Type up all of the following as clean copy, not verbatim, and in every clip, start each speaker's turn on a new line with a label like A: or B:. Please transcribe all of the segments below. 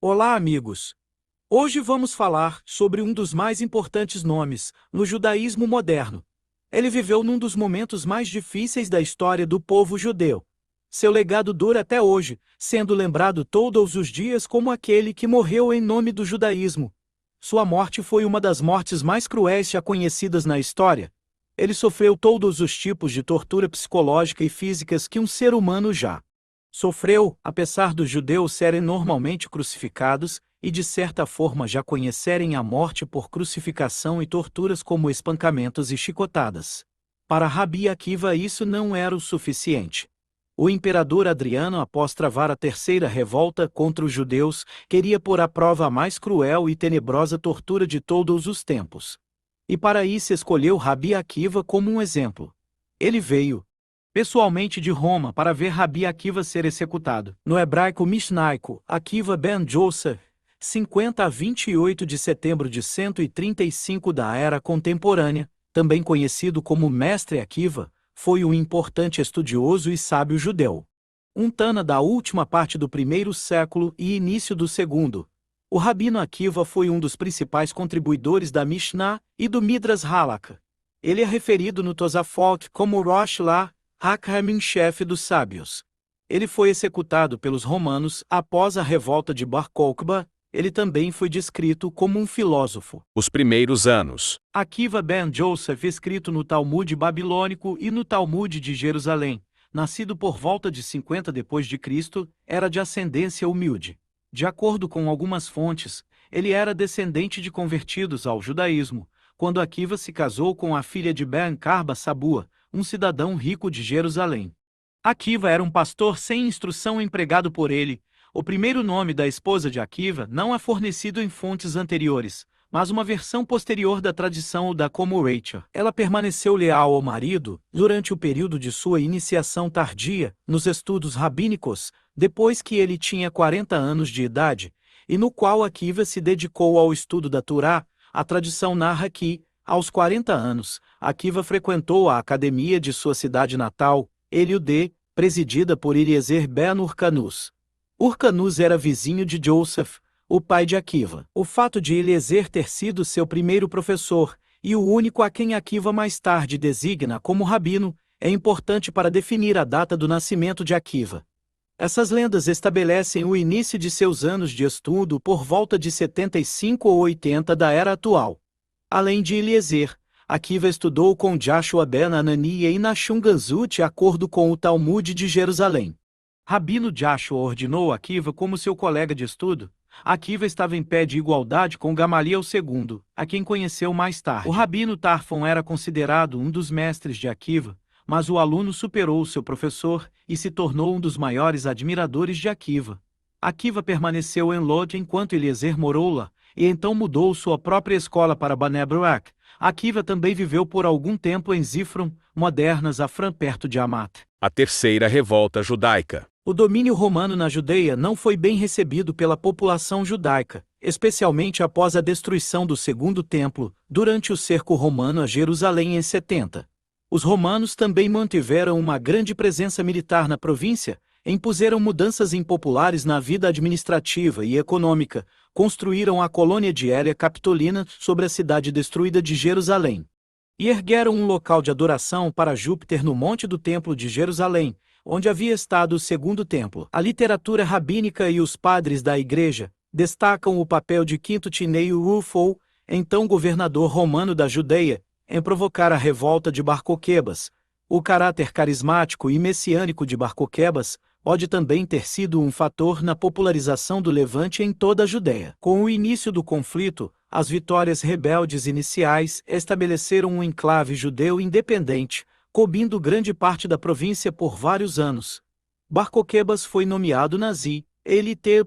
A: Olá, amigos! Hoje vamos falar sobre um dos mais importantes nomes no judaísmo moderno. Ele viveu num dos momentos mais difíceis da história do povo judeu. Seu legado dura até hoje, sendo lembrado todos os dias como aquele que morreu em nome do judaísmo. Sua morte foi uma das mortes mais cruéis já conhecidas na história. Ele sofreu todos os tipos de tortura psicológica e físicas que um ser humano já sofreu, apesar dos judeus serem normalmente crucificados e de certa forma já conhecerem a morte por crucificação e torturas como espancamentos e chicotadas. Para Rabi Akiva isso não era o suficiente. O imperador Adriano, após travar a terceira revolta contra os judeus, queria pôr à prova a mais cruel e tenebrosa tortura de todos os tempos. E para isso escolheu Rabi Akiva como um exemplo. Ele veio pessoalmente de Roma para ver Rabi Akiva ser executado. No hebraico mishnaico, Akiva ben Joseph, 50 a 28 de setembro de 135 da era contemporânea, também conhecido como Mestre Akiva, foi um importante estudioso e sábio judeu. Um Tana da última parte do primeiro século e início do segundo. O Rabino Akiva foi um dos principais contribuidores da Mishnah e do Midrash Halakha. Ele é referido no Tosafot como Rosh La Hakamim, chefe dos sábios. Ele foi executado pelos romanos após a revolta de Bar Kokhba. Ele também foi descrito como um filósofo.
B: Os primeiros anos.
A: Akiva ben Joseph, escrito no Talmud babilônico e no Talmud de Jerusalém, nascido por volta de 50 d.C., era de ascendência humilde. De acordo com algumas fontes, ele era descendente de convertidos ao judaísmo, quando Akiva se casou com a filha de Ben Karba Sabua, um cidadão rico de Jerusalém. Akiva era um pastor sem instrução empregado por ele. O primeiro nome da esposa de Akiva não é fornecido em fontes anteriores, mas uma versão posterior da tradição o dá como Rachel. Ela permaneceu leal ao marido durante o período de sua iniciação tardia nos estudos rabínicos, depois que ele tinha 40 anos de idade, e no qual Akiva se dedicou ao estudo da Torá. A tradição narra que, aos 40 anos, Akiva frequentou a academia de sua cidade natal, Eliudê, presidida por Eliezer ben Urcanus. Urcanus era vizinho de Joseph, o pai de Akiva. O fato de Eliezer ter sido seu primeiro professor, e o único a quem Akiva mais tarde designa como rabino, é importante para definir a data do nascimento de Akiva. Essas lendas estabelecem o início de seus anos de estudo por volta de 75 ou 80 da era atual. Além de Eliezer, Akiva estudou com Joshua ben Anania e Nashum Ganzut de acordo com o Talmud de Jerusalém. Rabino Joshua ordenou Akiva como seu colega de estudo. Akiva estava em pé de igualdade com Gamaliel II, a quem conheceu mais tarde. O Rabino Tarfon era considerado um dos mestres de Akiva, mas o aluno superou seu professor e se tornou um dos maiores admiradores de Akiva. Akiva permaneceu em Lod enquanto Eliezer morou lá, e então mudou sua própria escola para Bnei Brak. Akiva também viveu por algum tempo em Zifron, moderna Zafran, perto de Hamat.
B: A terceira revolta judaica.
A: O domínio romano na Judeia não foi bem recebido pela população judaica, especialmente após a destruição do Segundo Templo, durante o cerco romano a Jerusalém em 70. Os romanos também mantiveram uma grande presença militar na província, impuseram mudanças impopulares na vida administrativa e econômica, construíram a colônia diária capitolina sobre a cidade destruída de Jerusalém. E ergueram um local de adoração para Júpiter no monte do Templo de Jerusalém, onde havia estado o Segundo Templo. A literatura rabínica e os padres da igreja destacam o papel de Quinto Tineu Rufo, então governador romano da Judeia, em provocar a revolta de Bar Coquebas. O caráter carismático e messiânico de Bar Coquebas pode também ter sido um fator na popularização do Levante em toda a Judéia. Com o início do conflito, as vitórias rebeldes iniciais estabeleceram um enclave judeu independente, cobrindo grande parte da província por vários anos. Bar Coquebas foi nomeado Nazi,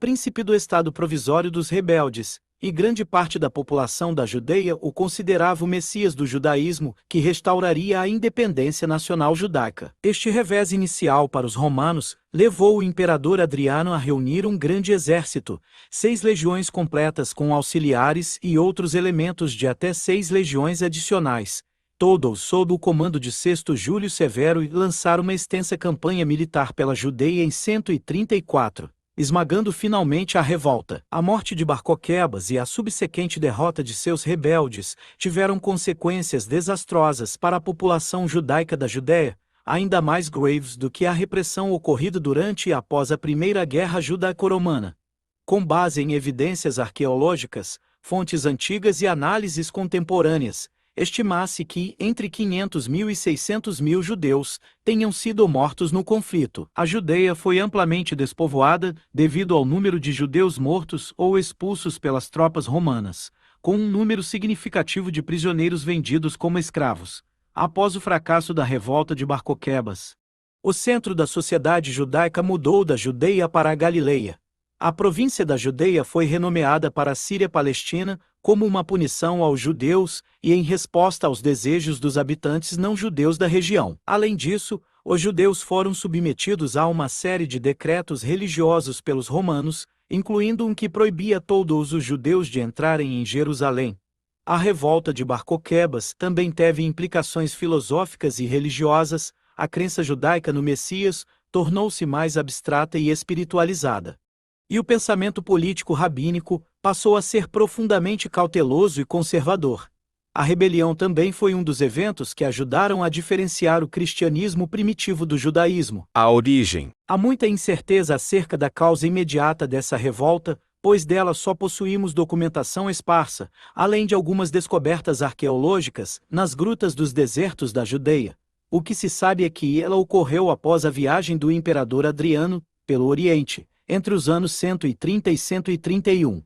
A: príncipe do estado provisório dos rebeldes, e grande parte da população da Judeia o considerava o Messias do judaísmo, que restauraria a independência nacional judaica. Este revés inicial para os romanos levou o imperador Adriano a reunir um grande exército, 6 legiões completas com auxiliares e outros elementos de até 6 legiões adicionais, todos sob o comando de Sexto Júlio Severo, e lançar uma extensa campanha militar pela Judeia em 134. esmagando finalmente a revolta. A morte de Bar-Coquebas e a subsequente derrota de seus rebeldes tiveram consequências desastrosas para a população judaica da Judéia, ainda mais graves do que a repressão ocorrida durante e após a Primeira Guerra Judaico-Romana. Com base em evidências arqueológicas, fontes antigas e análises contemporâneas, estima-se que entre 500 mil e 600 mil judeus tenham sido mortos no conflito. A Judeia foi amplamente despovoada devido ao número de judeus mortos ou expulsos pelas tropas romanas, com um número significativo de prisioneiros vendidos como escravos, após o fracasso da revolta de Bar-Coquebas. O centro da sociedade judaica mudou da Judeia para a Galileia. A província da Judeia foi renomeada para a Síria-Palestina como uma punição aos judeus e em resposta aos desejos dos habitantes não-judeus da região. Além disso, os judeus foram submetidos a uma série de decretos religiosos pelos romanos, incluindo um que proibia todos os judeus de entrarem em Jerusalém. A revolta de Bar-Coquebas também teve implicações filosóficas e religiosas. A crença judaica no Messias tornou-se mais abstrata e espiritualizada. E o pensamento político rabínico passou a ser profundamente cauteloso e conservador. A rebelião também foi um dos eventos que ajudaram a diferenciar o cristianismo primitivo do judaísmo.
B: A origem.
A: Há muita incerteza acerca da causa imediata dessa revolta, pois dela só possuímos documentação esparsa, além de algumas descobertas arqueológicas nas grutas dos desertos da Judeia. O que se sabe é que ela ocorreu após a viagem do imperador Adriano pelo Oriente, entre os anos 130 e 131.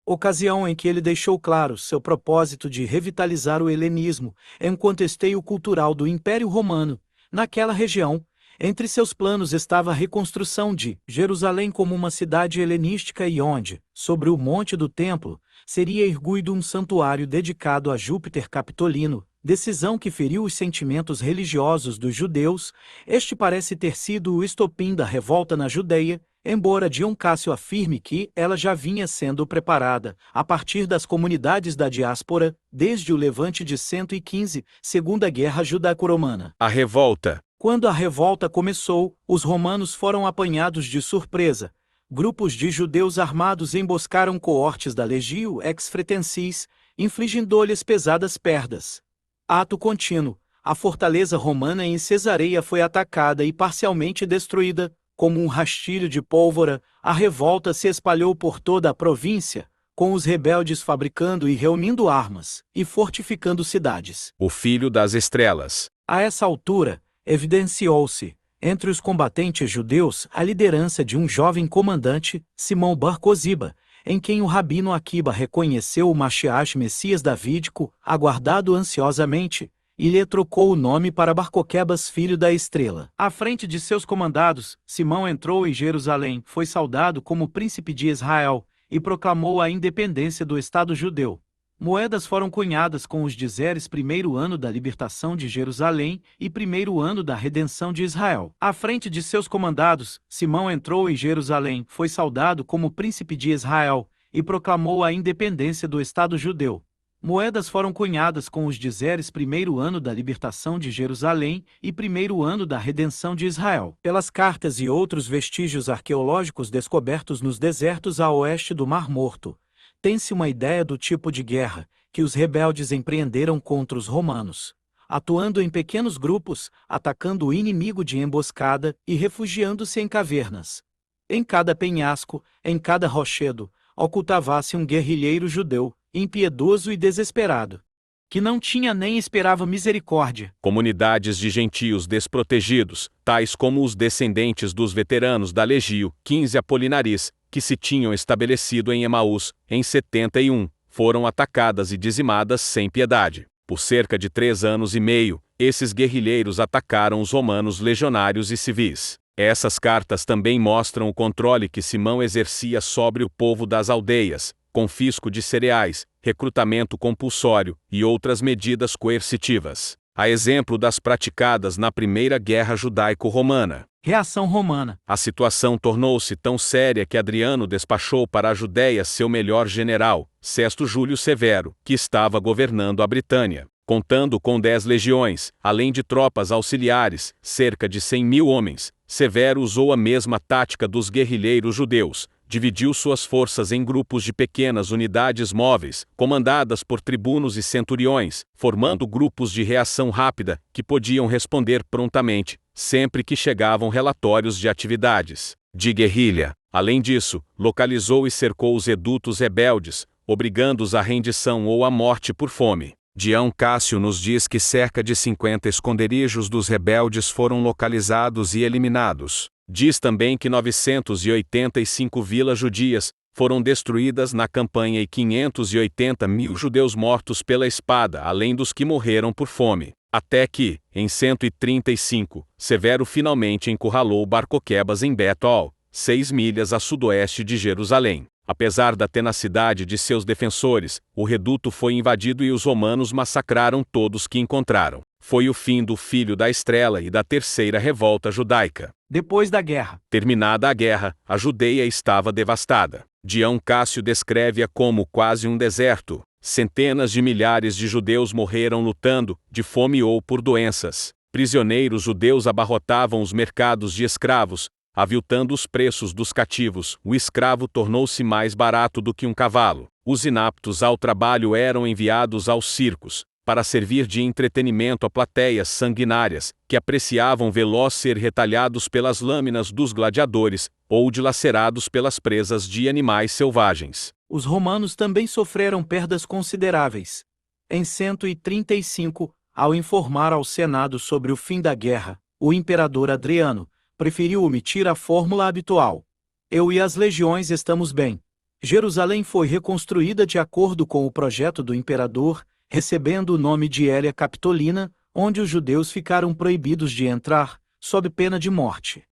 A: Ocasião em que ele deixou claro seu propósito de revitalizar o helenismo em um contexto cultural do Império Romano. Naquela região, entre seus planos estava a reconstrução de Jerusalém como uma cidade helenística e onde, sobre o monte do templo, seria erguido um santuário dedicado a Júpiter Capitolino, decisão que feriu os sentimentos religiosos dos judeus. Este parece ter sido o estopim da revolta na Judeia, embora Dion Cássio afirme que ela já vinha sendo preparada, a partir das comunidades da diáspora, desde o levante de 115, Segunda Guerra Judaico-Romana.
B: A revolta.
A: Quando a revolta começou, os romanos foram apanhados de surpresa. Grupos de judeus armados emboscaram coortes da Legio ex Fretensis, infligindo-lhes pesadas perdas. Ato contínuo, a fortaleza romana em Cesareia foi atacada e parcialmente destruída. Como um rastilho de pólvora, a revolta se espalhou por toda a província, com os rebeldes fabricando e reunindo armas, e fortificando cidades.
B: O filho das estrelas.
A: A essa altura, evidenciou-se, entre os combatentes judeus, a liderança de um jovem comandante, Simão bar Coziba, em quem o rabino Akiba reconheceu o Mashiach Messias davídico, aguardado ansiosamente, e lhe trocou o nome para Bar-Coquebas, filho da estrela. À frente de seus comandados, Simão entrou em Jerusalém, foi saudado como príncipe de Israel, e proclamou a independência do Estado judeu. Moedas foram cunhadas com os dizeres primeiro ano da libertação de Jerusalém e primeiro ano da redenção de Israel. À frente de seus comandados, Simão entrou em Jerusalém, foi saudado como príncipe de Israel, e proclamou a independência do Estado judeu. Moedas foram cunhadas com os dizeres primeiro ano da libertação de Jerusalém e primeiro ano da redenção de Israel. Pelas cartas e outros vestígios arqueológicos descobertos nos desertos a oeste do Mar Morto, tem-se uma ideia do tipo de guerra que os rebeldes empreenderam contra os romanos, atuando em pequenos grupos, atacando o inimigo de emboscada e refugiando-se em cavernas. Em cada penhasco, em cada rochedo, ocultava-se um guerrilheiro judeu, impiedoso e desesperado, que não tinha nem esperava misericórdia.
B: Comunidades de gentios desprotegidos, tais como os descendentes dos veteranos da Legio 15 Apolinaris, que se tinham estabelecido em Emaús, em 71, foram atacadas e dizimadas sem piedade. Por cerca de 3 anos e meio, esses guerrilheiros atacaram os romanos legionários e civis. Essas cartas também mostram o controle que Simão exercia sobre o povo das aldeias, confisco de cereais, recrutamento compulsório e outras medidas coercitivas, a exemplo das praticadas na Primeira Guerra Judaico-Romana.
A: Reação romana.
B: A situação tornou-se tão séria que Adriano despachou para a Judéia seu melhor general, Sesto Júlio Severo, que estava governando a Britânia, contando com 10 legiões, além de tropas auxiliares, cerca de 100 mil homens. Severo usou a mesma tática dos guerrilheiros judeus, dividiu suas forças em grupos de pequenas unidades móveis, comandadas por tribunos e centuriões, formando grupos de reação rápida, que podiam responder prontamente, sempre que chegavam relatórios de atividades de guerrilha. Além disso, localizou e cercou os redutos rebeldes, obrigando-os à rendição ou à morte por fome. Dião Cássio nos diz que cerca de 50 esconderijos dos rebeldes foram localizados e eliminados. Diz também que 985 vilas judias foram destruídas na campanha e 580.000 judeus mortos pela espada, além dos que morreram por fome. Até que, em 135, Severo finalmente encurralou Bar-Coquebas em Bet-Ol, 6 milhas a sudoeste de Jerusalém. Apesar da tenacidade de seus defensores, o reduto foi invadido e os romanos massacraram todos que encontraram. Foi o fim do Filho da Estrela e da terceira revolta judaica.
A: Depois da guerra.
B: Terminada a guerra, a Judeia estava devastada. Dião Cássio descreve-a como quase um deserto. Centenas de milhares de judeus morreram lutando, de fome ou por doenças. Prisioneiros judeus abarrotavam os mercados de escravos, aviltando os preços dos cativos. O escravo tornou-se mais barato do que um cavalo. Os inaptos ao trabalho eram enviados aos circos, para servir de entretenimento a plateias sanguinárias, que apreciavam veloz ser retalhados pelas lâminas dos gladiadores, ou dilacerados pelas presas de animais selvagens.
A: Os romanos também sofreram perdas consideráveis. Em 135, ao informar ao Senado sobre o fim da guerra, o imperador Adriano preferiu omitir a fórmula habitual: eu e as legiões estamos bem. Jerusalém foi reconstruída de acordo com o projeto do imperador, recebendo o nome de Hélia Capitolina, onde os judeus ficaram proibidos de entrar, sob pena de morte.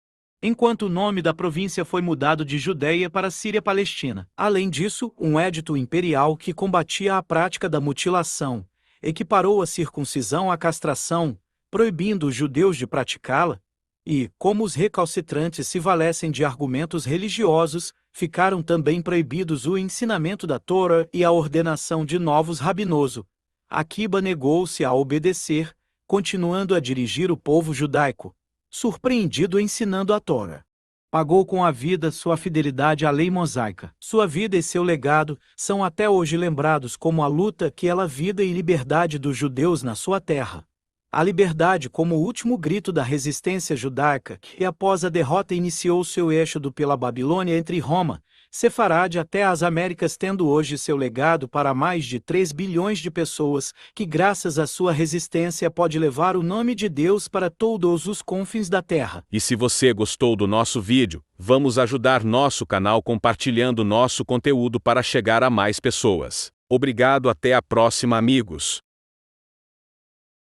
A: Enquanto o nome da província foi mudado de Judeia para Síria-Palestina. Além disso, um édito imperial que combatia a prática da mutilação equiparou a circuncisão à castração, proibindo os judeus de praticá-la, e, como os recalcitrantes se valessem de argumentos religiosos, ficaram também proibidos o ensinamento da Torá e a ordenação de novos rabinoso. Aquiba negou-se a obedecer, continuando a dirigir o povo judaico, surpreendido ensinando a Torá. Pagou com a vida sua fidelidade à lei mosaica. Sua vida e seu legado são até hoje lembrados como a luta pela vida e liberdade dos judeus na sua terra. A liberdade como o último grito da resistência judaica, que após a derrota iniciou seu êxodo pela Babilônia entre Roma, Sefarade até as Américas, tendo hoje seu legado para mais de 3 bilhões de pessoas, que graças à sua resistência pode levar o nome de Deus para todos os confins da terra.
B: E se você gostou do nosso vídeo, vamos ajudar nosso canal compartilhando nosso conteúdo para chegar a mais pessoas. Obrigado, até a próxima, amigos.